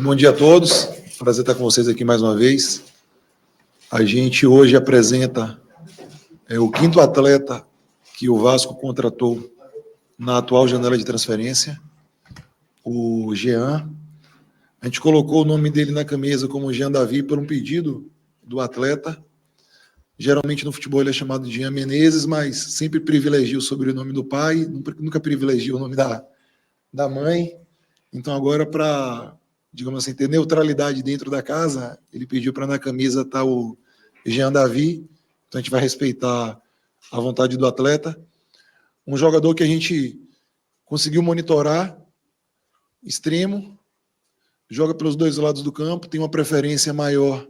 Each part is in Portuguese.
Bom dia a todos, prazer estar com vocês aqui mais uma vez. A gente hoje apresenta o quinto atleta que o Vasco contratou na atual janela de transferência, o Jean. A gente colocou o nome dele na camisa como Jean Davi por um pedido do atleta. Geralmente no futebol ele é chamado de Jean Menezes, mas sempre privilegia o sobrenome do pai, nunca privilegia o nome da mãe. Então agora, para, digamos assim, ter neutralidade dentro da casa, ele pediu para na camisa estar o Jean Davi. Então a gente vai respeitar a vontade do atleta. Um jogador que a gente conseguiu monitorar, extremo, joga pelos dois lados do campo, tem uma preferência maior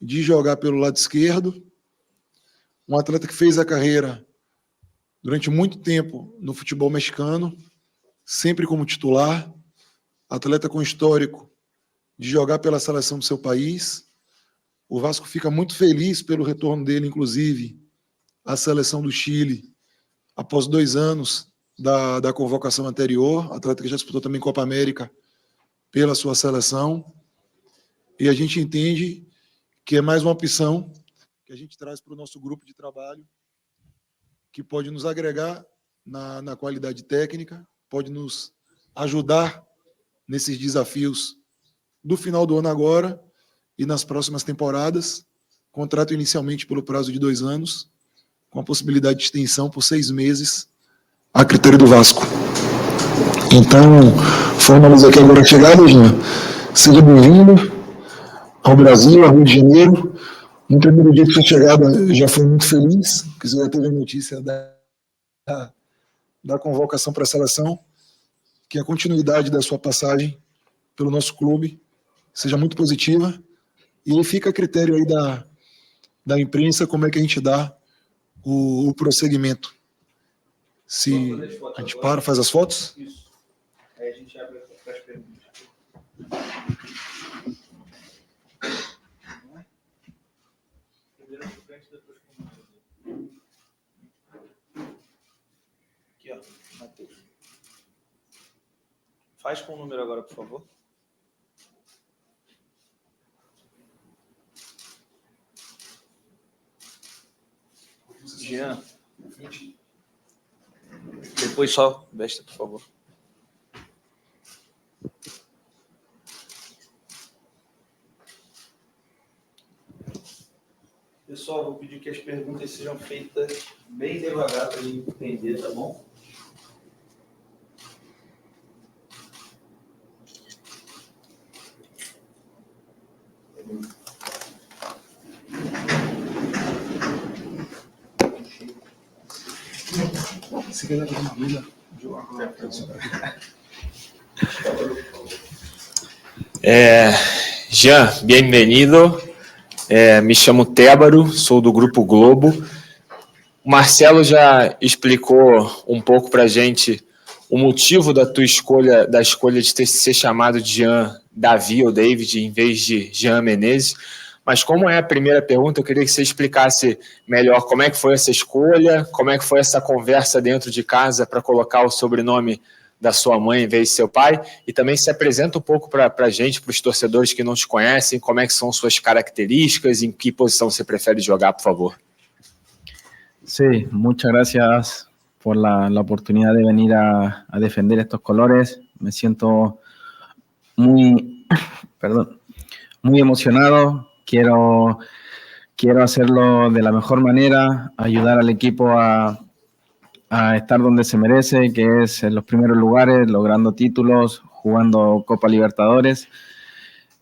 de jogar pelo lado esquerdo. Um atleta que fez a carreira durante muito tempo no futebol mexicano, sempre como titular, atleta com histórico de jogar pela seleção do seu país. O Vasco fica muito feliz pelo retorno dele, inclusive, à seleção do Chile, após 2 anos da convocação anterior, atleta que já disputou também Copa América pela sua seleção. E a gente entende que é mais uma opção que a gente traz para o nosso grupo de trabalho, que pode nos agregar na qualidade técnica, pode nos ajudar nesses desafios do final do ano agora e nas próximas temporadas. Contrato inicialmente pelo prazo de 2 anos, com a possibilidade de extensão por 6 meses, a critério do Vasco. Então, formalizo aqui agora a chegada, Jean. Seja bem-vindo ao Brasil, ao Rio de Janeiro. No primeiro dia de sua chegada, já fui muito feliz, porque você já teve a notícia da convocação para a seleção, que a continuidade da sua passagem pelo nosso clube seja muito positiva, e fica a critério aí da imprensa como é que a gente dá o prosseguimento. Se a gente para, faz as fotos? Isso. Aí a gente abre para as perguntas. Primeiro na frente, depois com o número. Aqui, ó, Matheus. Faz com o número agora, por favor. Jean. Depois só, Besta, por favor. Pessoal, vou pedir que as perguntas sejam feitas bem devagar para a gente entender, tá bom? Jean, bem-vindo. Me chamo Tébaro, sou do Grupo Globo. O Marcelo já explicou um pouco para a gente o motivo da escolha de ser chamado de Jean Davi ou David em vez de Jean Menezes. Mas como é a primeira pergunta, eu queria que você explicasse melhor como é que foi essa escolha, como é que foi essa conversa dentro de casa para colocar o sobrenome da sua mãe em vez de seu pai, e também se apresenta um pouco para a gente, para os torcedores que não te conhecem, como é que são suas características, em que posição você prefere jogar, por favor. Sí, muchas gracias por la oportunidad de venir a defender estos colores. Me siento muy emocionado. Quiero hacerlo de la mejor manera, ayudar al equipo a estar donde se merece, que es en los primeros lugares, logrando títulos, jugando Copa Libertadores.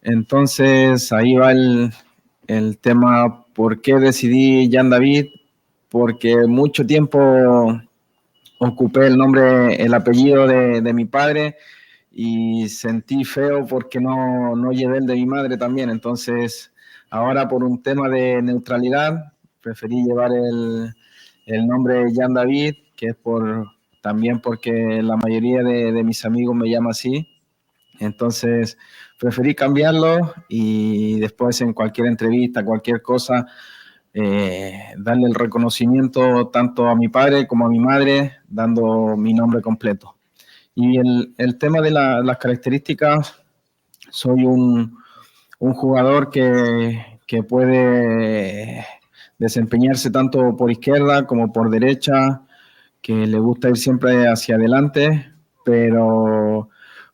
Entonces, ahí va el tema, ¿por qué decidí Jean David? Porque mucho tiempo ocupé el apellido de mi padre y sentí feo porque no llevé el de mi madre también. Entonces, ahora por un tema de neutralidad, preferí llevar el nombre Jean David, que es también porque la mayoría de mis amigos me llama así. Entonces, preferí cambiarlo y después en cualquier entrevista, cualquier cosa, darle el reconocimiento tanto a mi padre como a mi madre, dando mi nombre completo. Y el tema de las características, soy un jugador que puede desempeñarse tanto por izquierda como por derecha, que le gusta ir siempre hacia adelante, pero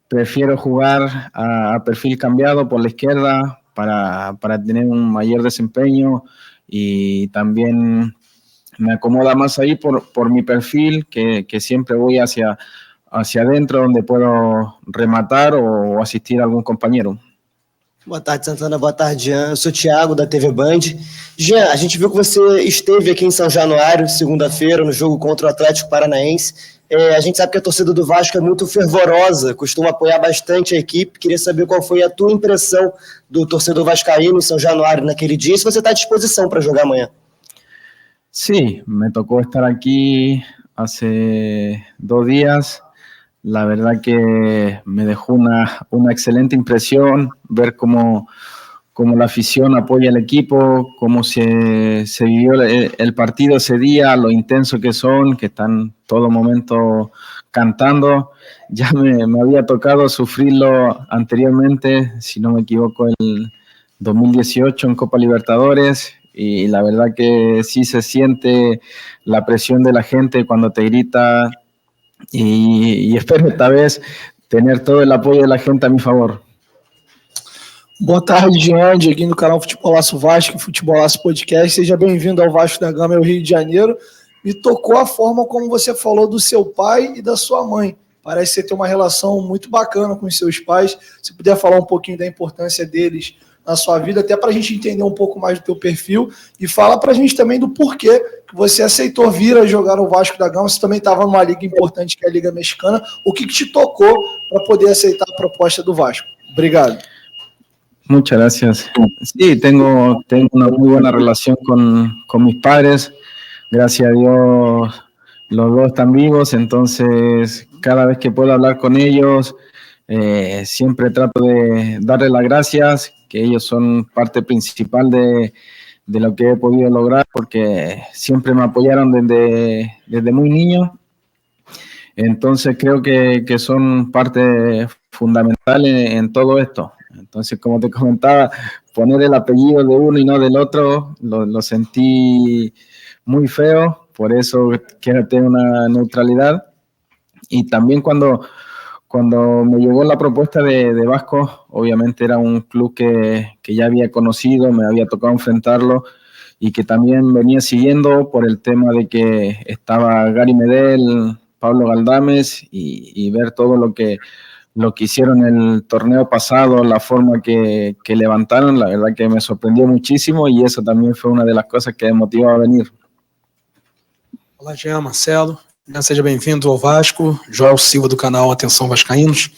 prefiero jugar a perfil cambiado por la izquierda para tener un mayor desempeño, y también me acomoda más ahí por mi perfil, que siempre voy hacia adentro, donde puedo rematar o asistir a algum companheiro. Boa tarde, Santana. Boa tarde, Jean. Eu sou o Thiago, da TV Band. Jean, a gente viu que você esteve aqui em São Januário, segunda-feira, no jogo contra o Atlético Paranaense. A gente sabe que a torcida do Vasco é muito fervorosa, costuma apoiar bastante a equipe. Queria saber qual foi a tua impressão do torcedor vascaíno em São Januário naquele dia, e se você está à disposição para jogar amanhã. Sí, me tocó estar aquí hace 2 días. La verdad que me dejó una excelente impresión ver cómo la afición apoya al equipo, cómo se vivió el partido ese día, lo intenso que son, que están todo momento cantando. Ya me había tocado sufrirlo anteriormente, si no me equivoco, el 2018 en Copa Libertadores, y la verdad que sí se siente la presión de la gente cuando te grita, y espero esta vez tener todo el apoyo de la gente a mi favor. Boa tarde, Jean, Dieguinho do canal Futebolaço Vasco, Futebolaço Podcast. Seja bem-vindo ao Vasco da Gama, Rio de Janeiro. Me tocou a forma como você falou do seu pai e da sua mãe. Parece que você tem uma relação muito bacana com os seus pais. Se puder falar um pouquinho da importância deles na sua vida, até para a gente entender um pouco mais do teu perfil, e fala para a gente também do porquê que você aceitou vir a jogar no Vasco da Gama. Você também estava numa liga importante, que é a Liga Mexicana. O que te tocou para poder aceitar a proposta do Vasco? Obrigado. Muchas gracias. Sí, tengo una muy buena relación con mis padres. Gracias a Dios los dos están vivos, entonces cada vez que puedo hablar con ellos, siempre trato de darles las gracias, que ellos son parte principal de lo que he podido lograr, porque siempre me apoyaron desde muy niño. Entonces creo que son parte fundamental en todo esto. Entonces, como te comentaba, poner el apellido de uno y no del otro, lo sentí muy feo, por eso quiero tener una neutralidad. Y también cuando me llegó la propuesta de Vasco, obviamente era un club que ya había conocido, me había tocado enfrentarlo, y que también venía siguiendo por el tema de que estaba Gary Medel, Pablo Galdames, y ver todo lo que hicieron en el torneo pasado, la forma que levantaron, la verdad que me sorprendió muchísimo, y eso también fue una de las cosas que me motivó a venir. Olá, Jean, Marcelo. Seja bem-vindo ao Vasco. Joel Silva, do canal Atenção Vascaínos.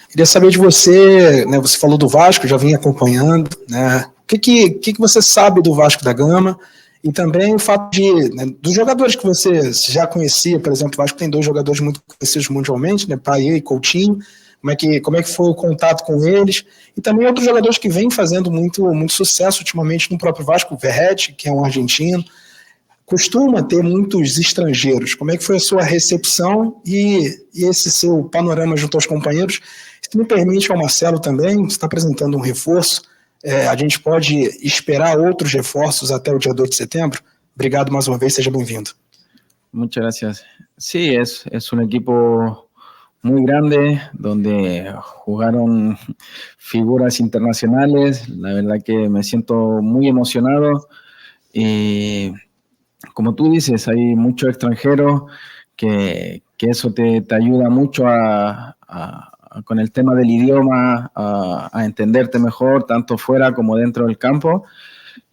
Queria saber de você, né, você falou do Vasco, já vem acompanhando, né? O que você sabe do Vasco da Gama? E também o fato dos jogadores que você já conhecia, por exemplo, o Vasco tem 2 jogadores muito conhecidos mundialmente, né, Payet e Coutinho. Como é que foi o contato com eles? E também outros jogadores que vêm fazendo muito sucesso ultimamente no próprio Vasco, o Verratti, que é um argentino. Costuma ter muitos estrangeiros. Como é que foi a sua recepção e esse seu panorama junto aos companheiros? Se me permite, ao Marcelo também, você está apresentando um reforço. A gente pode esperar outros reforços até o dia 2 de setembro? Obrigado mais uma vez, seja bem-vindo. Muchas gracias. Sí, es un equipo muy grande, donde jugaron figuras internacionales. La verdad que me siento muy emocionado. Y como tú dices, hay muchos extranjeros que eso te ayuda mucho con el tema del idioma, a entenderte mejor, tanto fuera como dentro del campo.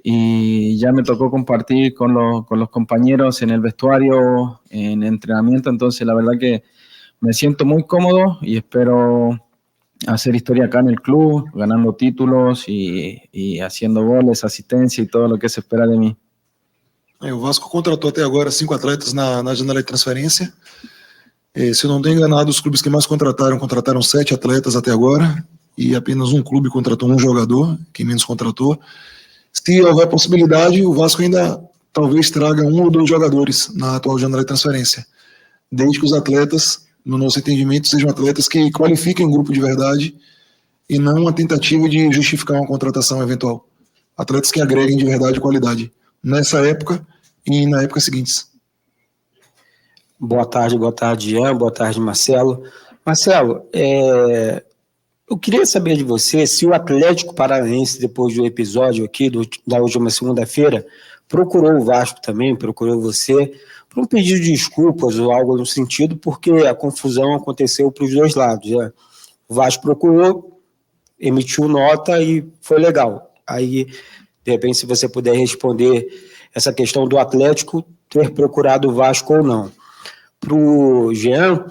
Y ya me tocó compartir con los compañeros en el vestuario, en entrenamiento, entonces la verdad que me siento muy cómodo y espero hacer historia acá en el club, ganando títulos y haciendo goles, asistencia y todo lo que se espera de mí. O Vasco contratou até agora 5 atletas na janela de transferência. Se eu não estou enganado, os clubes que mais contrataram 7 atletas até agora, e apenas um clube contratou um jogador, quem menos contratou. Se houver possibilidade, o Vasco ainda talvez traga 1 ou 2 jogadores na atual janela de transferência, desde que os atletas, no nosso entendimento, sejam atletas que qualifiquem o grupo de verdade e não uma tentativa de justificar uma contratação eventual. Atletas que agreguem de verdade qualidade nessa época e na época seguintes. Boa tarde, Jean, boa tarde, Marcelo. Marcelo, eu queria saber de você se o Atlético Paranaense, depois do episódio aqui da última segunda-feira, procurou o Vasco também, procurou você, por um pedido de desculpas ou algo no sentido, porque a confusão aconteceu para os dois lados. Né? O Vasco procurou, emitiu nota e foi legal. Aí, de repente, se você puder responder essa questão do Atlético ter procurado o Vasco ou não. Para o Jean,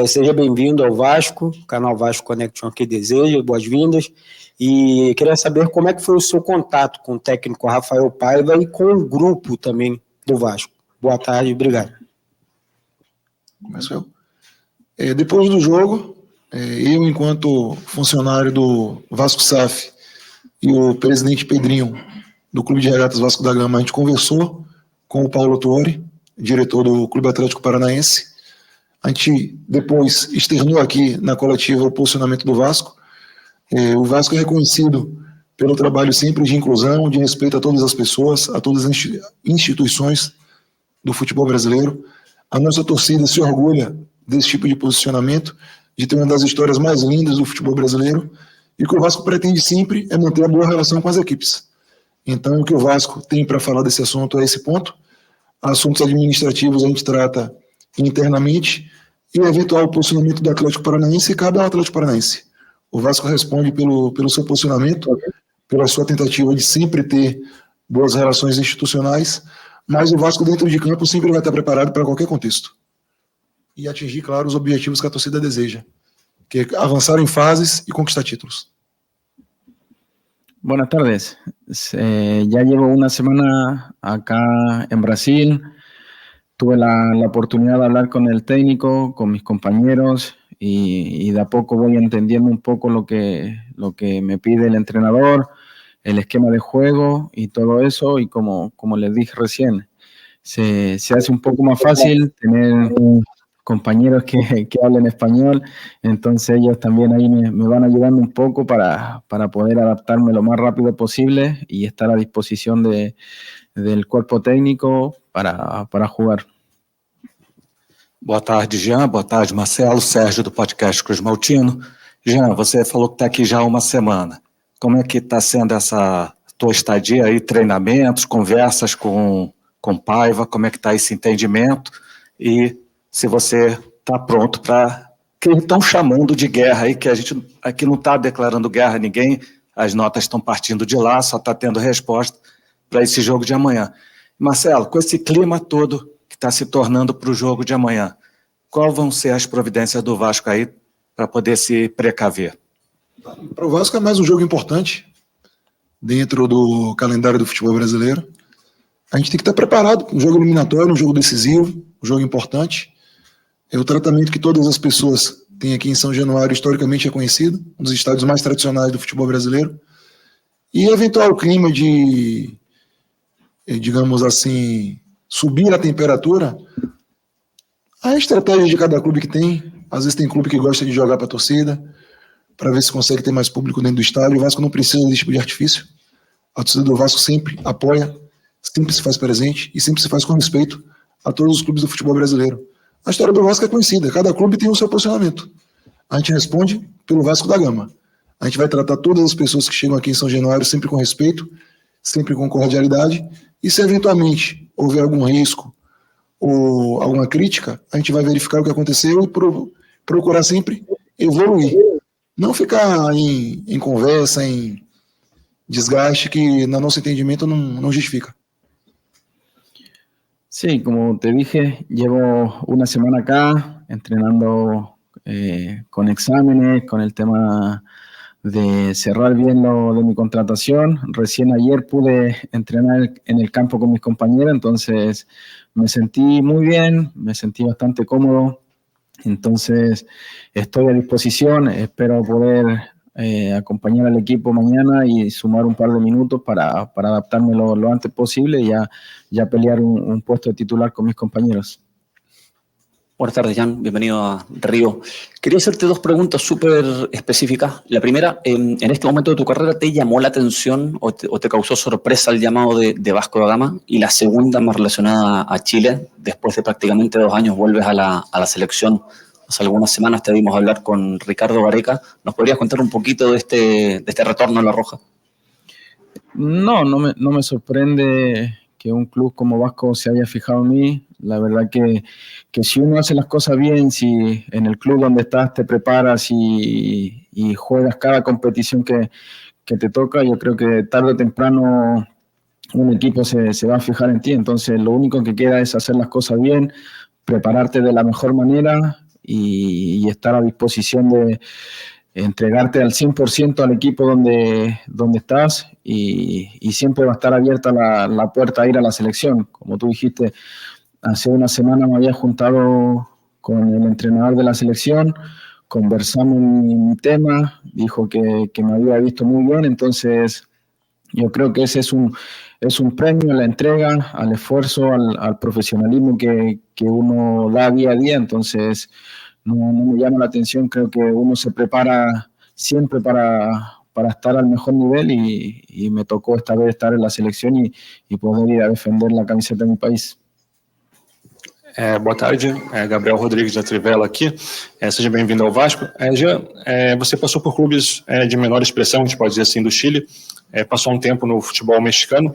seja bem-vindo ao Vasco, canal Vasco Connection aqui deseja, boas-vindas, e queria saber como é que foi o seu contato com o técnico Rafael Paiva e com o grupo também do Vasco. Boa tarde, obrigado. Começo eu. Depois do jogo, eu, enquanto funcionário do Vasco SAF e o presidente Pedrinho, do Clube de Regatas Vasco da Gama, a gente conversou com o Paulo Tuori, diretor do Clube Atlético Paranaense. A gente depois externou aqui na coletiva o posicionamento do Vasco. O Vasco é reconhecido pelo trabalho sempre de inclusão, de respeito a todas as pessoas, a todas as instituições do futebol brasileiro. A nossa torcida se orgulha desse tipo de posicionamento, de ter uma das histórias mais lindas do futebol brasileiro, e o que o Vasco pretende sempre é manter a boa relação com as equipes. Então, o que o Vasco tem para falar desse assunto é esse ponto. Assuntos administrativos a gente trata internamente, e o eventual posicionamento do Atlético Paranaense cabe ao Atlético Paranaense. O Vasco responde pelo seu posicionamento, pela sua tentativa de sempre ter boas relações institucionais, mas o Vasco dentro de campo sempre vai estar preparado para qualquer contexto. E atingir, claro, os objetivos que a torcida deseja, que é avançar em fases e conquistar títulos. Buenas tardes. Ya llevo una semana acá en Brasil. Tuve la oportunidad de hablar con el técnico, con mis compañeros, y de a poco voy entendiendo un poco lo que me pide el entrenador, el esquema de juego y todo eso. Y como les dije recién, se hace un poco más fácil tener compañeros que hablen español, entonces ellos también ahí me van ayudando un poco para poder adaptarme lo más rápido posible y estar a disposición del cuerpo técnico para jugar. Boa tarde, Jean. Boa tarde, Marcelo. Sérgio, do podcast Cruz Maltino. Jean, você falou que está aqui já há uma semana. Como é que está sendo essa tua estadia aí, treinamentos, conversas com Paiva, como é que está esse entendimento e se você está pronto para que estão chamando de guerra aí, que a gente aqui não está declarando guerra a ninguém, as notas estão partindo de lá, só está tendo resposta para esse jogo de amanhã. Marcelo, com esse clima todo que está se tornando para o jogo de amanhã, quais vão ser as providências do Vasco aí para poder se precaver? Para o Vasco é mais um jogo importante dentro do calendário do futebol brasileiro. A gente tem que estar preparado para um jogo eliminatório, um jogo decisivo, um jogo importante. O tratamento que todas as pessoas têm aqui em São Januário historicamente é conhecido, um dos estádios mais tradicionais do futebol brasileiro. E eventual clima de, digamos assim, subir a temperatura, a estratégia de cada clube que tem. Às vezes tem clube que gosta de jogar para a torcida, para ver se consegue ter mais público dentro do estádio. O Vasco não precisa desse tipo de artifício. A torcida do Vasco sempre apoia, sempre se faz presente e sempre se faz com respeito a todos os clubes do futebol brasileiro. A história do Vasco é conhecida, cada clube tem o seu posicionamento. A gente responde pelo Vasco da Gama. A gente vai tratar todas as pessoas que chegam aqui em São Januário sempre com respeito, sempre com cordialidade, e se eventualmente houver algum risco ou alguma crítica, a gente vai verificar o que aconteceu e procurar sempre evoluir. Não ficar em conversa, em desgaste que, no nosso entendimento, não justifica. Sí, como te dije, llevo una semana acá entrenando con exámenes, con el tema de cerrar bien lo de mi contratación. Recién ayer pude entrenar en el campo con mis compañeros, entonces me sentí muy bien, me sentí bastante cómodo. Entonces estoy a disposición, espero poder acompañar al equipo mañana y sumar un par de minutos para adaptarme lo antes posible y ya pelear un puesto de titular con mis compañeros. Buenas tardes, Jan. Bienvenido a Río. Quería hacerte dos preguntas súper específicas. La primera, ¿en este momento de tu carrera te llamó la atención o te causó sorpresa el llamado de Vasco da Gama? Y la segunda, más relacionada a Chile. Después de prácticamente 2 años vuelves a la selección. Hace algunas semanas te vimos hablar con Ricardo Gareca. ¿Nos podrías contar un poquito de este retorno a La Roja? No me sorprende que un club como Vasco se haya fijado en mí. La verdad que si uno hace las cosas bien, si en el club donde estás te preparas y juegas cada competición que te toca, yo creo que tarde o temprano un equipo se va a fijar en ti. Entonces lo único que queda es hacer las cosas bien, prepararte de la mejor manera y estar a disposición de entregarte al 100% al equipo donde estás y siempre va a estar abierta la puerta a ir a la selección. Como tú dijiste, hace una semana me había juntado con el entrenador de la selección, conversamos mi tema, dijo que me había visto muy bien, entonces yo creo que ese es un premio a la entrega, al esfuerzo, al profesionalismo que uno da día a día. Entonces no me llama la atención, creo que uno se prepara siempre para estar al mejor nivel y me tocó esta vez estar en la selección y poder ir a defender la camiseta de mi país. Boa tarde, Gabriel Rodrigues da Trivela aqui. Seja bem-vindo ao Vasco. Jean, você passou por clubes de menor expressão, a gente pode dizer assim, do Chile, passou um tempo no futebol mexicano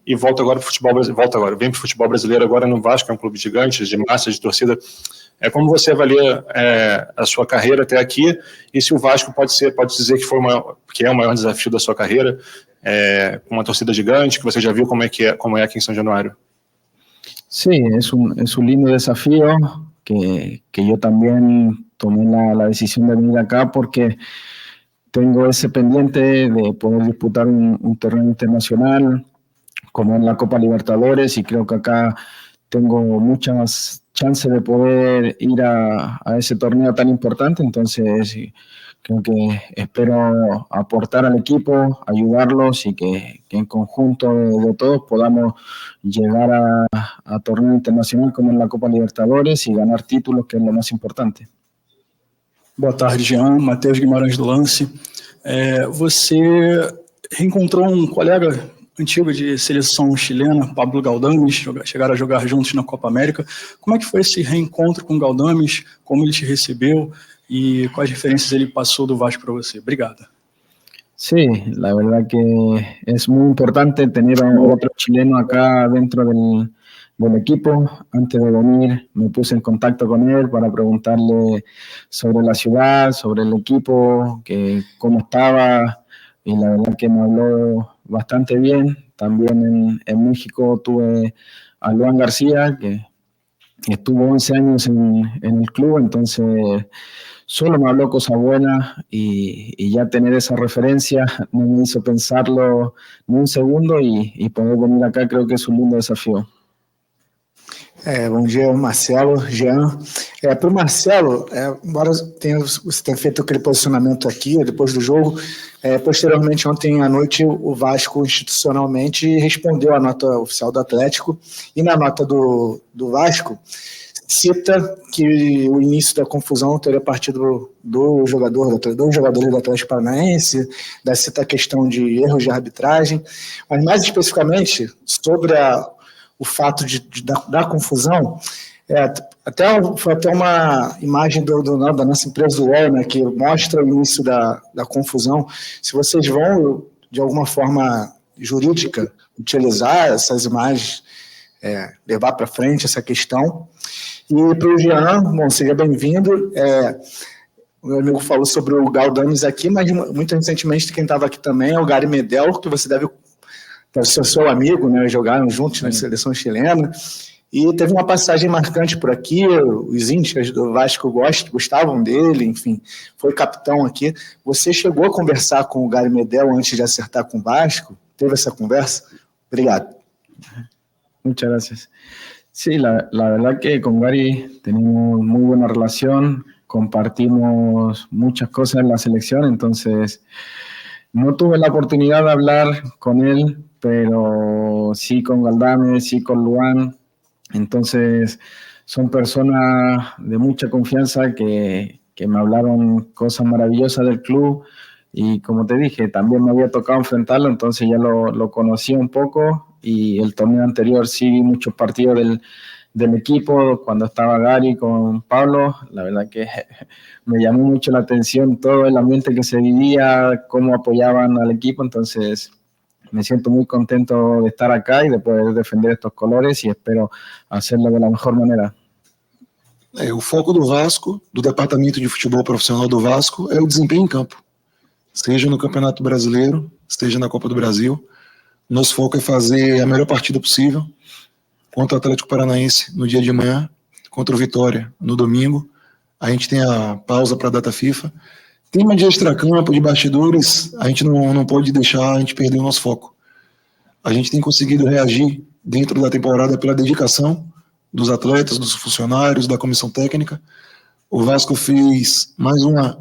e volta agora para o futebol brasileiro, vem para o futebol brasileiro agora no Vasco, é um clube gigante, de massa, de torcida. Como você avalia a sua carreira até aqui e se o Vasco pode dizer que é o maior desafio da sua carreira, com uma torcida gigante, que você já viu como é aqui em São Januário? Sí, es un lindo desafío que yo también tomé la decisión de venir acá porque tengo ese pendiente de poder disputar un torneo internacional como en la Copa Libertadores y creo que acá tengo muchas chances de poder ir a ese torneo tan importante. Entonces creo que espero aportar al equipo, ayudarlos y que en conjunto de todos podamos llegar a torneo internacional como en la Copa Libertadores y ganar títulos, que es lo más importante. Boa tarde, Jean. Matheus Guimarães do Lance. Você reencontrou um colega antigo de seleção chilena, Pablo Galdames, chegaram a jogar juntos na Copa América. Como é que foi esse reencontro com o Galdames? Como ele te recebeu? ¿Y cuáles referencias él pasó do Vasco para você? Obrigado. Sí, la verdad que es muy importante tener a otro chileno acá dentro del equipo. Antes de venir me puse en contacto con él para preguntarle sobre la ciudad, sobre el equipo, cómo estaba, y la verdad que me habló bastante bien. También en México tuve a Luan García, que estuvo 11 años en el club, entonces solo me habló cosas buenas y ya tener esa referencia no me hizo pensarlo ni un segundo y poder venir acá creo que es un lindo desafío. Bom dia, Marcelo, Jean. Para o Marcelo, embora você tenha feito aquele posicionamento aqui, depois do jogo, posteriormente, ontem à noite, o Vasco institucionalmente respondeu à nota oficial do Atlético, e na nota do Vasco, cita que o início da confusão teria partido dos jogadores do Atlético Paranaense, cita a questão de erros de arbitragem, mas mais especificamente sobre o fato da confusão, foi até uma imagem da nossa empresa do UOL, né, que mostra o início da confusão. Se vocês vão, de alguma forma jurídica, utilizar essas imagens, levar para frente essa questão. E para o Jean, bom, seja bem-vindo. O meu amigo falou sobre o Galdames aqui, mas muito recentemente quem estava aqui também é o Gary Medel, que você deve ser seu amigo, né? Jogaram juntos na seleção chilena. E teve uma passagem marcante por aqui, os índios do Vasco gostavam dele, enfim, foi capitão aqui. Você chegou a conversar com o Gary Medel antes de acertar com o Vasco? Teve essa conversa? Obrigado. Muchas gracias. Sí, la verdad que con Gary tenemos muy buena relación, compartimos muchas cosas en la selección, entonces no tuve la oportunidad de hablar con él, pero sí con Galdames, sí con Luan. Entonces son personas de mucha confianza que me hablaron cosas maravillosas del club y como te dije, también me había tocado enfrentarlo, entonces ya lo conocía un poco y el torneo anterior sí vi muchos partidos del equipo cuando estaba Gary con Pablo. La verdad que me llamó mucho la atención todo el ambiente que se vivía, cómo apoyaban al equipo, entonces me siento muy contento de estar acá y de poder defender estos colores y espero hacerlo de la mejor manera. O foco do Vasco, do Departamento de Futebol Profissional do Vasco, é o desempenho em campo. Seja no Campeonato Brasileiro, seja na Copa do Brasil. Nosso foco é fazer a melhor partida possível contra o Atlético Paranaense no dia de manhã, contra o Vitória no domingo. A gente tem a pausa para a data FIFA. Tema de extracampo, de bastidores, a gente não pode deixar a gente perder o nosso foco. A gente tem conseguido reagir dentro da temporada pela dedicação dos atletas, dos funcionários, da comissão técnica. O Vasco fez mais uma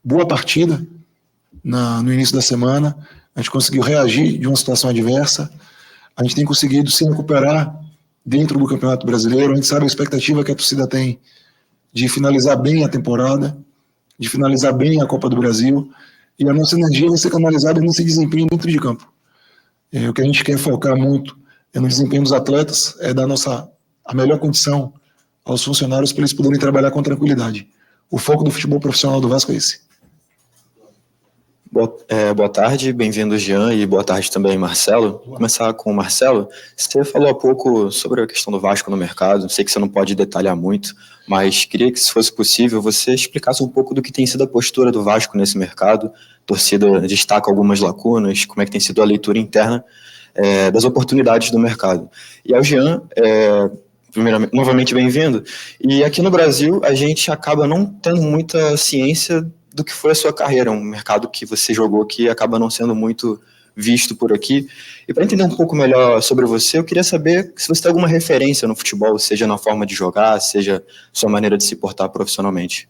boa partida no início da semana. A gente conseguiu reagir de uma situação adversa. A gente tem conseguido se recuperar dentro do Campeonato Brasileiro. A gente sabe a expectativa que a torcida tem de finalizar bem a temporada, de finalizar bem a Copa do Brasil, e a nossa energia vai ser canalizada nesse desempenho dentro de campo. O que a gente quer focar muito é no desempenho dos atletas, é dar a melhor condição aos funcionários para eles poderem trabalhar com tranquilidade. O foco do futebol profissional do Vasco é esse. Boa tarde, bem-vindo Jean e boa tarde também Marcelo. Vou começar com o Marcelo. Você falou há pouco sobre a questão do Vasco no mercado, sei que você não pode detalhar muito, mas queria que, se fosse possível, você explicasse um pouco do que tem sido a postura do Vasco nesse mercado. A torcida destaca algumas lacunas, como é que tem sido a leitura interna das oportunidades do mercado. E ao Jean, primeiramente, novamente bem-vindo. E aqui no Brasil, a gente acaba não tendo muita ciência do que foi a sua carreira, um mercado que você jogou aqui acaba não sendo muito visto por aqui. E para entender um pouco melhor sobre você, eu queria saber se você tem alguma referência no futebol, seja na forma de jogar, seja sua maneira de se portar profissionalmente.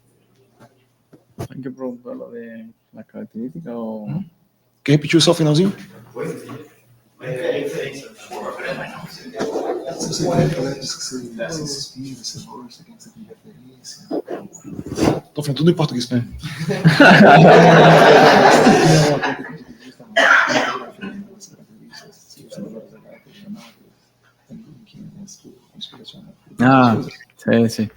Hay que preguntarlo de la característica o... Quer repetir só o finalzinho? Estou falando tudo em português, né? Sí, sí.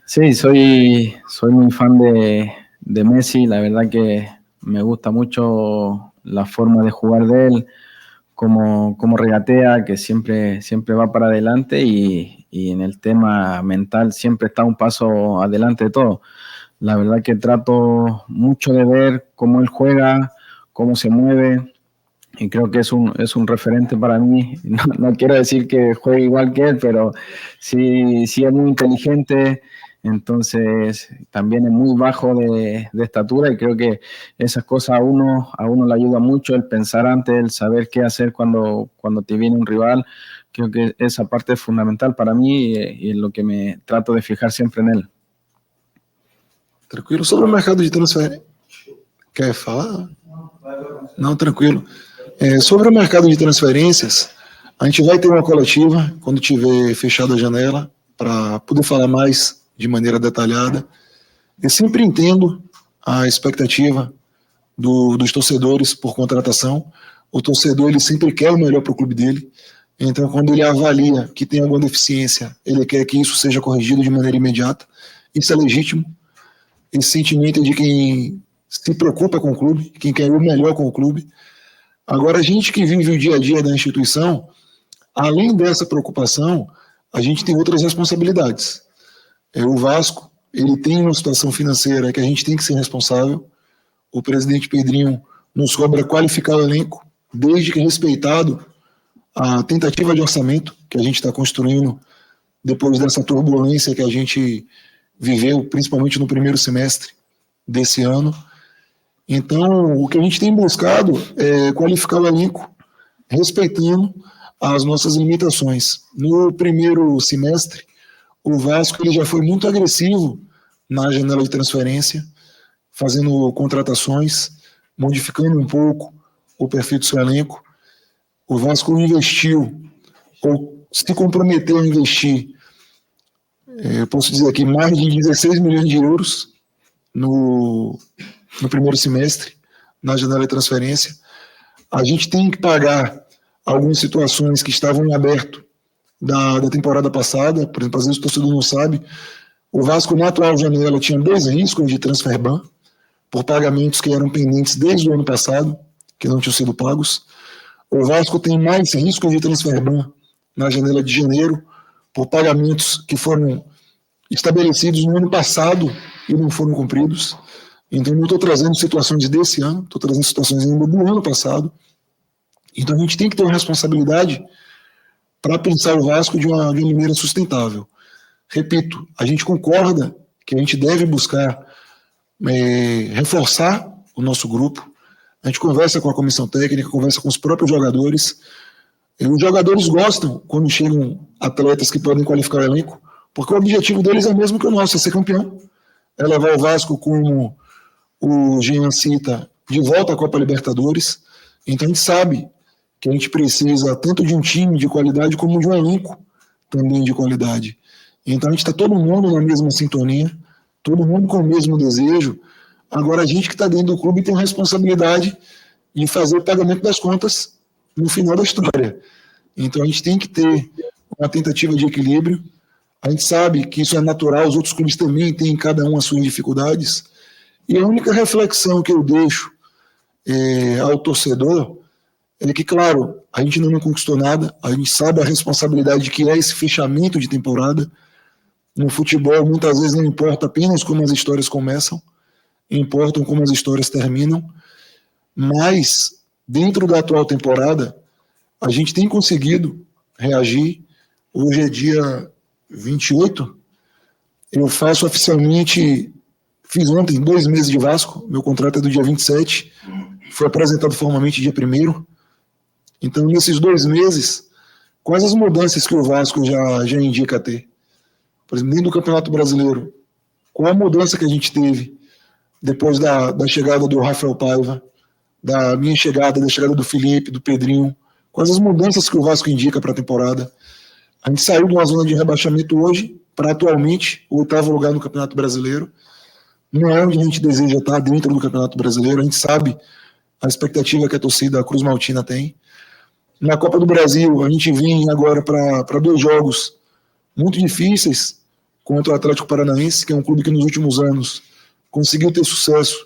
Sí, soy muy fan de Messi, la verdad que me gusta mucho la forma de jugar de él, cómo regatea, que siempre va para adelante y en el tema mental siempre está un paso adelante de todo. La verdad que trato mucho de ver cómo él juega, cómo se mueve, y creo que es un referente para mí. No quiero decir que juegue igual que él, pero sí es muy inteligente, entonces también es muy bajo de estatura, y creo que esas cosas a uno le ayuda mucho, el pensar antes, el saber qué hacer cuando te viene un rival. Creo que esa parte es fundamental para mí y es lo que me trato de fijar siempre en él. Tranquilo. Sobre o mercado de transferência. Quer falar? Não, tranquilo. Sobre o mercado de transferências, a gente vai ter uma coletiva quando tiver fechada a janela para poder falar mais de maneira detalhada. Eu sempre entendo a expectativa dos torcedores por contratação. O torcedor ele sempre quer o melhor para o clube dele. Então, quando ele avalia que tem alguma deficiência, ele quer que isso seja corrigido de maneira imediata. Isso é legítimo. Esse sentimento é de quem se preocupa com o clube, quem quer o melhor com o clube. Agora, a gente que vive o dia a dia da instituição, além dessa preocupação, a gente tem outras responsabilidades. O Vasco, ele tem uma situação financeira que a gente tem que ser responsável. O presidente Pedrinho nos cobra qualificar o elenco, desde que respeitado a tentativa de orçamento que a gente está construindo depois dessa turbulência que a gente viveu, principalmente no primeiro semestre desse ano. Então, o que a gente tem buscado é qualificar o elenco, respeitando as nossas limitações. No primeiro semestre, o Vasco ele já foi muito agressivo na janela de transferência, fazendo contratações, modificando um pouco o perfil do seu elenco. O Vasco investiu, ou se comprometeu a investir eu posso dizer aqui, mais de 16 milhões de euros no primeiro semestre, na janela de transferência. A gente tem que pagar algumas situações que estavam em aberto da temporada passada. Por exemplo, às vezes o torcedor não sabe, o Vasco na atual janela tinha 2 riscos de transfer ban, por pagamentos que eram pendentes desde o ano passado, que não tinham sido pagos. O Vasco tem mais riscos de transfer ban na janela de janeiro, por pagamentos que foram estabelecidos no ano passado e não foram cumpridos. Então, eu não estou trazendo situações desse ano, estou trazendo situações ainda do ano passado. Então, a gente tem que ter uma responsabilidade para pensar o Vasco de uma maneira sustentável. Repito, a gente concorda que a gente deve buscar reforçar o nosso grupo. A gente conversa com a comissão técnica, conversa com os próprios jogadores. Os jogadores gostam quando chegam atletas que podem qualificar o elenco, porque o objetivo deles é o mesmo que o nosso, é ser campeão. É levar o Vasco, como o Jean cita, de volta à Copa Libertadores. Então a gente sabe que a gente precisa tanto de um time de qualidade como de um elenco também de qualidade. Então a gente está todo mundo na mesma sintonia, todo mundo com o mesmo desejo. Agora a gente que está dentro do clube tem a responsabilidade de fazer o pagamento das contas no final da história. Então a gente tem que ter uma tentativa de equilíbrio. A gente sabe que isso é natural, os outros clubes também têm cada um as suas dificuldades. E a única reflexão que eu deixo ao torcedor é que, claro, a gente não conquistou nada, a gente sabe a responsabilidade que é esse fechamento de temporada. No futebol, muitas vezes não importa apenas como as histórias começam, importam como as histórias terminam, mas dentro da atual temporada, a gente tem conseguido reagir. Hoje é dia 28, eu faço oficialmente, fiz ontem 2 meses de Vasco, meu contrato é do dia 27, foi apresentado formalmente dia 1º. Então, nesses 2 meses, quais as mudanças que o Vasco já indica ter? Por exemplo, dentro do Campeonato Brasileiro, qual a mudança que a gente teve depois da chegada do Rafael Paiva, da minha chegada, da chegada do Felipe, do Pedrinho? Quais as mudanças que o Vasco indica para a temporada? A gente saiu de uma zona de rebaixamento hoje para atualmente o 8º lugar no Campeonato Brasileiro. Não é onde a gente deseja estar, dentro do Campeonato Brasileiro. A gente sabe a expectativa que a torcida Cruz Maltina tem. Na Copa do Brasil, a gente vem agora para 2 jogos muito difíceis contra o Atlético Paranaense, que é um clube que nos últimos anos conseguiu ter sucesso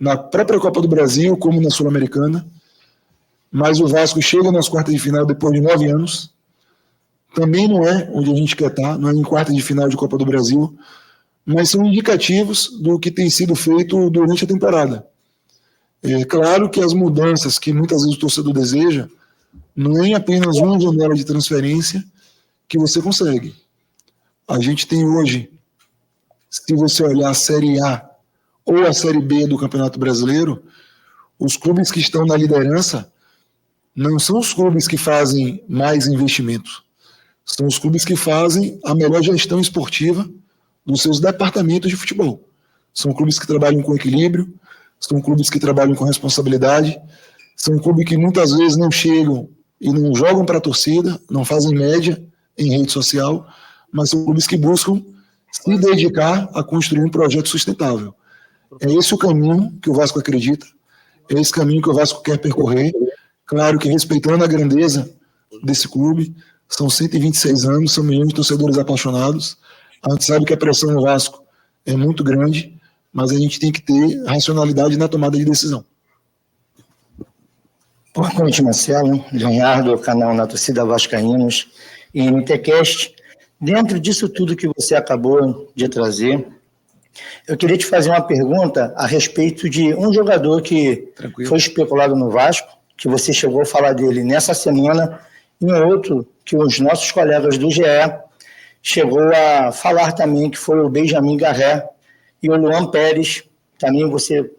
na própria Copa do Brasil, como na Sul-Americana. Mas o Vasco chega nas quartas de final depois de 9 anos. Também não é onde a gente quer estar, não é em quartas de final de Copa do Brasil, mas são indicativos do que tem sido feito durante a temporada. É claro que as mudanças que muitas vezes o torcedor deseja não é apenas uma janela de transferência que você consegue. A gente tem hoje, se você olhar a Série A ou a Série B do Campeonato Brasileiro, os clubes que estão na liderança não são os clubes que fazem mais investimentos, são os clubes que fazem a melhor gestão esportiva dos seus departamentos de futebol. São clubes que trabalham com equilíbrio, são clubes que trabalham com responsabilidade, são clubes que muitas vezes não chegam e não jogam para a torcida, não fazem média em rede social, mas são clubes que buscam se dedicar a construir um projeto sustentável. É esse o caminho que o Vasco acredita, é esse caminho que o Vasco quer percorrer, claro que respeitando a grandeza desse clube. São 126 anos, são milhões de torcedores apaixonados, a gente sabe que a pressão no Vasco é muito grande, mas a gente tem que ter racionalidade na tomada de decisão. Boa noite, Marcelo, Leonardo, canal Na Torcida Vascaínos e NTCast. Dentro disso tudo que você acabou de trazer, eu queria te fazer uma pergunta a respeito de um jogador que foi especulado no Vasco, que você chegou a falar dele nessa semana, e um outro que os nossos colegas do GE chegou a falar também, que foi o Benjamin Garré e o Luan Pérez. Também você,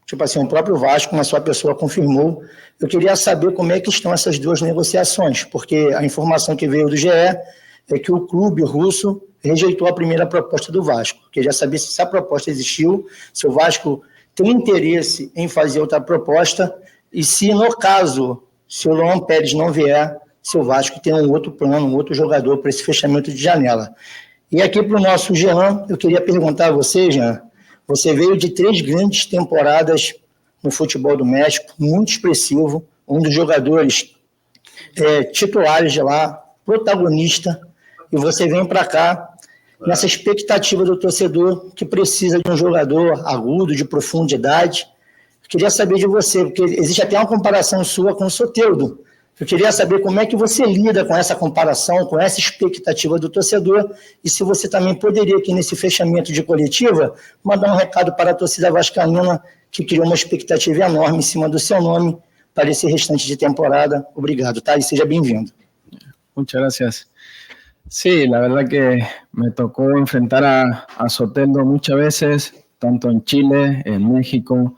tipo assim, o próprio Vasco, uma sua pessoa confirmou. Eu queria saber como é que estão essas 2 negociações, porque a informação que veio do GE é que o clube russo rejeitou a primeira proposta do Vasco. Queria saber se essa proposta existiu, se o Vasco tem interesse em fazer outra proposta e se, no caso, se o Luan Pérez não vier, se o Vasco tem um outro plano, um outro jogador para esse fechamento de janela. E aqui para o nosso Jean, eu queria perguntar a você, Jean, você veio de 3 grandes temporadas no futebol do México, muito expressivo, um dos jogadores titulares de lá, protagonista, e você vem para cá nessa expectativa do torcedor que precisa de um jogador agudo, de profundidade. Eu queria saber de você, porque existe até uma comparação sua com o Soteldo. Eu queria saber como é que você lida com essa comparação, com essa expectativa do torcedor, e se você também poderia, aqui nesse fechamento de coletiva, mandar um recado para a torcida vascaína, que criou uma expectativa enorme em cima do seu nome para esse restante de temporada. Obrigado, tá? E seja bem-vindo. Muchas gracias. Sí, la verdad que me tocó enfrentar a Soteldo muchas veces, tanto en Chile, en México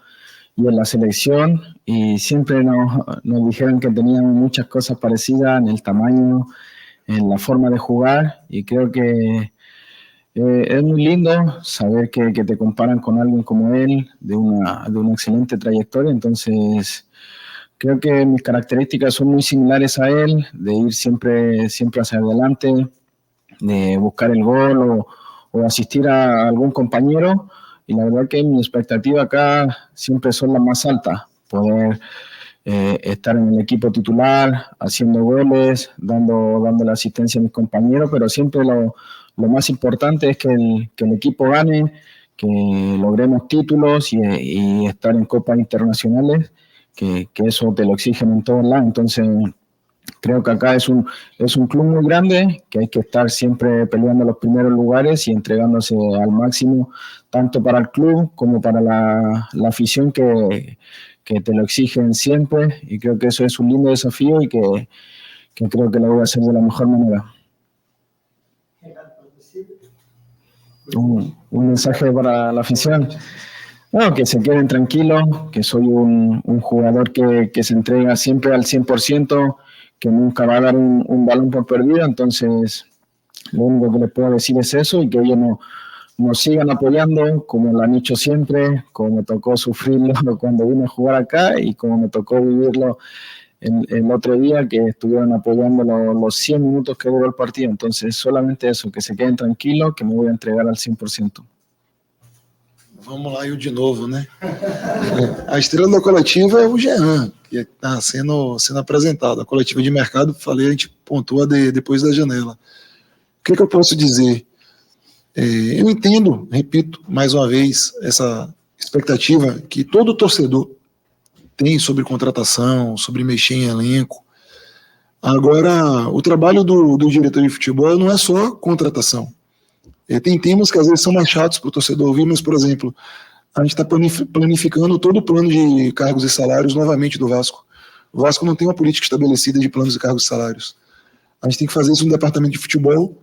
y en la selección, y siempre nos dijeron que teníamos muchas cosas parecidas en el tamaño, en la forma de jugar, y creo que es muy lindo saber que te comparan con alguien como él, de una excelente trayectoria. Entonces creo que mis características son muy similares a él, de ir siempre hacia adelante, de buscar el gol o asistir a algún compañero, y la verdad que mi expectativa acá siempre son las más altas, poder estar en el equipo titular, haciendo goles, dando la asistencia a mis compañeros, pero siempre lo más importante es que el equipo gane, que logremos títulos y estar en copas internacionales, que eso te lo exigen en todos lados. Entonces creo que acá es un club muy grande, que hay que estar siempre peleando los primeros lugares y entregándose al máximo, tanto para el club como para la afición que te lo exigen siempre, y creo que eso es un lindo desafío y que creo que lo voy a hacer de la mejor manera. Un mensaje para la afición. No, que se queden tranquilos, que soy un jugador que se entrega siempre al 100%, que nunca va a dar un balón por perdido. Entonces lo único que les puedo decir es eso, y que ellos nos sigan apoyando como lo han hecho siempre, como me tocó sufrirlo cuando vine a jugar acá y como me tocó vivirlo el otro día, que estuvieron apoyando los 100 minutos que duró el partido. Entonces solamente eso, que se queden tranquilos, que me voy a entregar al 100%. Vamos lá, eu de novo, né? A estrela da coletiva é o Jean, que está sendo apresentado. A coletiva de mercado, falei, a gente pontua depois da janela. O que eu posso dizer? Eu entendo, repito, mais uma vez, essa expectativa que todo torcedor tem sobre contratação, sobre mexer em elenco. Agora, o trabalho do diretor de futebol não é só contratação. Tem temas que às vezes são mais chatos para o torcedor ouvir, mas, por exemplo, a gente está planificando todo o plano de cargos e salários novamente do Vasco. O Vasco não tem uma política estabelecida de planos de cargos e salários. A gente tem que fazer isso no departamento de futebol,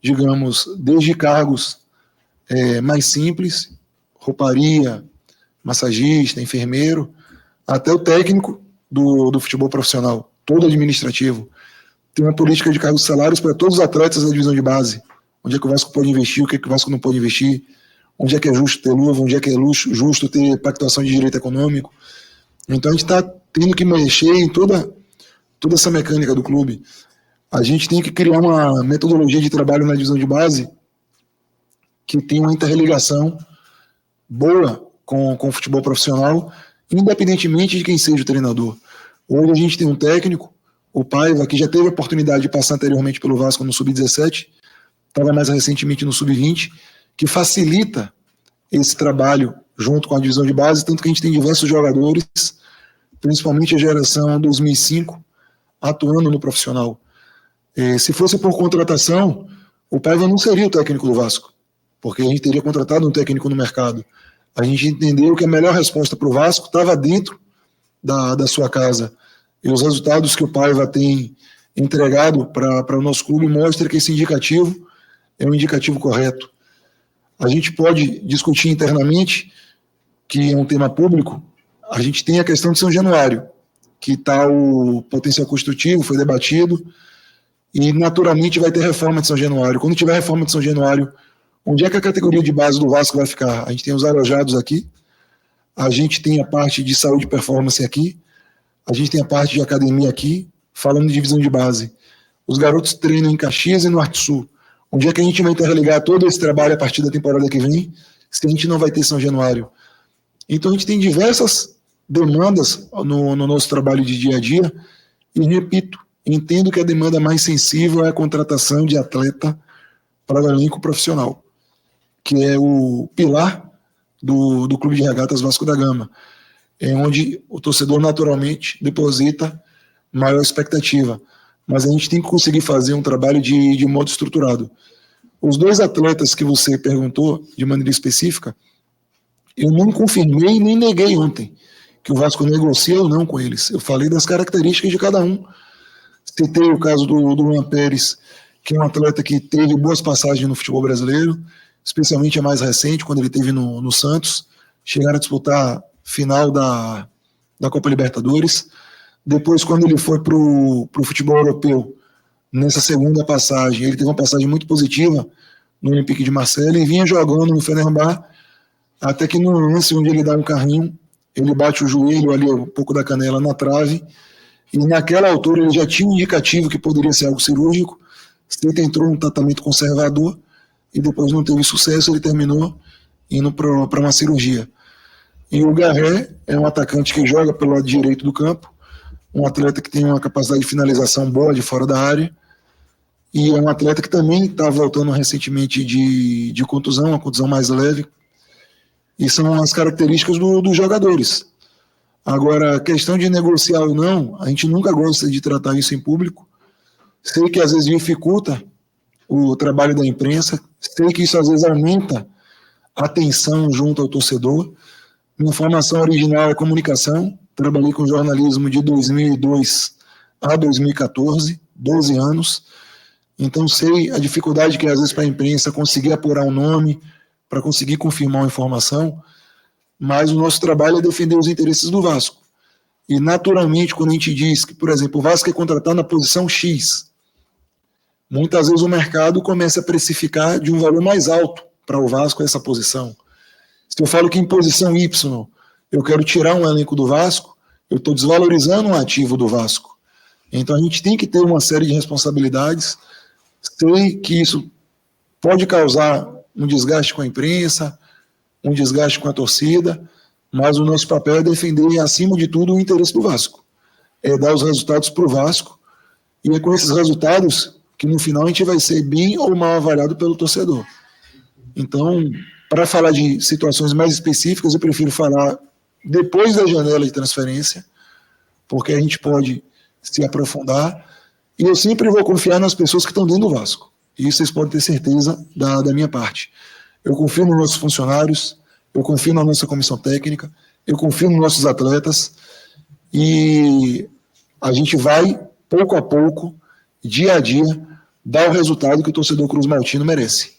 digamos, desde cargos mais simples, rouparia, massagista, enfermeiro, até o técnico do futebol profissional, todo administrativo. Tem uma política de cargos e salários para todos os atletas da divisão de base. Onde é que o Vasco pode investir, o que é que o Vasco não pode investir, onde é que é justo ter luva, onde é que é justo ter pactuação de direito econômico. Então a gente está tendo que mexer em toda essa mecânica do clube. A gente tem que criar uma metodologia de trabalho na divisão de base que tenha uma interligação boa com o futebol profissional, independentemente de quem seja o treinador. Hoje a gente tem um técnico, o Paiva, que já teve a oportunidade de passar anteriormente pelo Vasco no Sub-17, estava mais recentemente no Sub-20, que facilita esse trabalho junto com a divisão de base, tanto que a gente tem diversos jogadores, principalmente a geração 2005, atuando no profissional. Se fosse por contratação, o Paiva não seria o técnico do Vasco, porque a gente teria contratado um técnico no mercado. A gente entendeu que a melhor resposta para o Vasco estava dentro da sua casa, e os resultados que o Paiva tem entregado para o nosso clube mostram que esse indicativo é um indicativo correto. A gente pode discutir internamente, que é um tema público, a gente tem a questão de São Januário, que está o potencial construtivo, foi debatido, e naturalmente vai ter reforma de São Januário. Quando tiver reforma de São Januário, onde é que a categoria de base do Vasco vai ficar? A gente tem os alojados aqui, a gente tem a parte de saúde e performance aqui, a gente tem a parte de academia aqui, falando de divisão de base. Os garotos treinam em Caxias e no Norte Sul. Onde é que a gente vai interligar todo esse trabalho a partir da temporada que vem, se a gente não vai ter São Januário? Então a gente tem diversas demandas no nosso trabalho de dia a dia, e repito, entendo que a demanda mais sensível é a contratação de atleta para o elenco profissional, que é o pilar do Clube de Regatas Vasco da Gama, é onde o torcedor naturalmente deposita maior expectativa, mas a gente tem que conseguir fazer um trabalho de modo estruturado. Os 2 atletas que você perguntou de maneira específica, eu não confirmei nem neguei ontem que o Vasco negocia ou não com eles. Eu falei das características de cada um. Citei o caso do Luan Pérez, que é um atleta que teve boas passagens no futebol brasileiro, especialmente a mais recente, quando ele esteve no Santos, chegaram a disputar final da Copa Libertadores. Depois, quando ele foi para o futebol europeu, nessa segunda passagem, ele teve uma passagem muito positiva no Olympique de Marseille e vinha jogando no Fenerbahçe, até que no lance onde ele dá um carrinho, ele bate o joelho ali, um pouco da canela na trave, e naquela altura ele já tinha um indicativo que poderia ser algo cirúrgico. Ele tentou um tratamento conservador e depois não teve sucesso, ele terminou indo para uma cirurgia. E o Garré é um atacante que joga pelo lado direito do campo, um atleta que tem uma capacidade de finalização boa de fora da área, e é um atleta que também está voltando recentemente de contusão, uma contusão mais leve, e são as características dos jogadores. Agora, a questão de negociar ou não, a gente nunca gosta de tratar isso em público. Sei que às vezes dificulta o trabalho da imprensa, sei que isso às vezes aumenta a tensão junto ao torcedor. Minha formação original é comunicação, trabalhei com jornalismo de 2002 a 2014, 12 anos, então sei a dificuldade que é às vezes para a imprensa conseguir apurar um nome, para conseguir confirmar uma informação, mas o nosso trabalho é defender os interesses do Vasco. E naturalmente, quando a gente diz que, por exemplo, o Vasco é contratado na posição X, muitas vezes o mercado começa a precificar de um valor mais alto para o Vasco essa posição. Se eu falo que em posição Y eu quero tirar um elenco do Vasco, eu estou desvalorizando um ativo do Vasco. Então a gente tem que ter uma série de responsabilidades. Sei que isso pode causar um desgaste com a imprensa, um desgaste com a torcida, mas o nosso papel é defender, acima de tudo, o interesse do Vasco. É dar os resultados para o Vasco, e é com esses resultados que no final a gente vai ser bem ou mal avaliado pelo torcedor. Então, para falar de situações mais específicas, eu prefiro falar depois da janela de transferência, porque a gente pode se aprofundar, e eu sempre vou confiar nas pessoas que estão dentro do Vasco. E isso vocês podem ter certeza da minha parte. Eu confio nos nossos funcionários, eu confio na nossa comissão técnica, eu confio nos nossos atletas, e a gente vai, pouco a pouco, dia a dia, dar o resultado que o torcedor Cruz Maltino merece.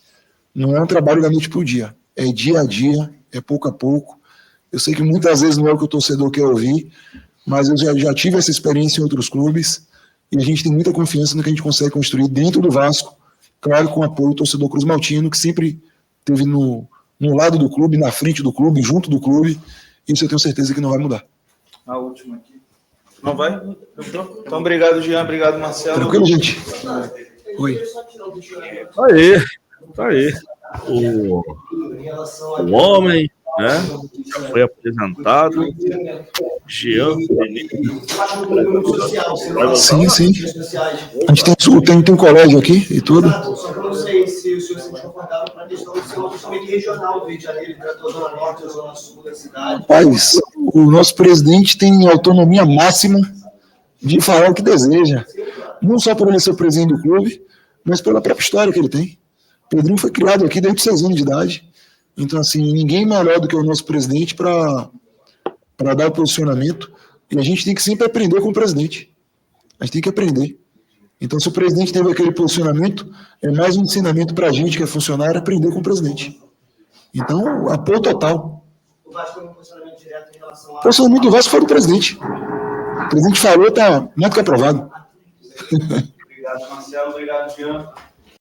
Não é um trabalho da noite para o dia, é dia a dia, é pouco a pouco. Eu sei que muitas vezes não é o que o torcedor quer ouvir, mas eu já tive essa experiência em outros clubes, e a gente tem muita confiança no que a gente consegue construir dentro do Vasco, claro, com o apoio do torcedor Cruz Maltino, que sempre esteve no lado do clube, na frente do clube, junto do clube. Isso eu tenho certeza que não vai mudar. A última aqui. Não vai? Então, obrigado, Jean. Obrigado, Marcelo. Tranquilo, gente? Oi. Tá aí. O homem, né? Já foi apresentado. Jean Benítez. Sim. A gente tem um colégio aqui e tudo. Só para não sei se o senhor se sente confortável para a questão do seu orçamento regional do Rio de Janeiro, tanto a Zona Norte ou a Zona Sul da cidade. Rapaz, o nosso presidente tem autonomia máxima de falar o que deseja. Não só por ele ser o presidente do clube, mas pela própria história que ele tem. Pedrinho foi criado aqui desde 6 anos de idade. Então, assim, ninguém melhor do que o nosso presidente para dar o posicionamento. E a gente tem que sempre aprender com o presidente. A gente tem que aprender. Então, se o presidente teve aquele posicionamento, é mais um ensinamento para a gente que é funcionário aprender com o presidente. Então, apoio total. O Vasco tem um posicionamento direto em relação O posicionamento do Vasco foi do presidente. O presidente falou, está mais do que aprovado. Obrigado, Marcelo. Obrigado, Jean.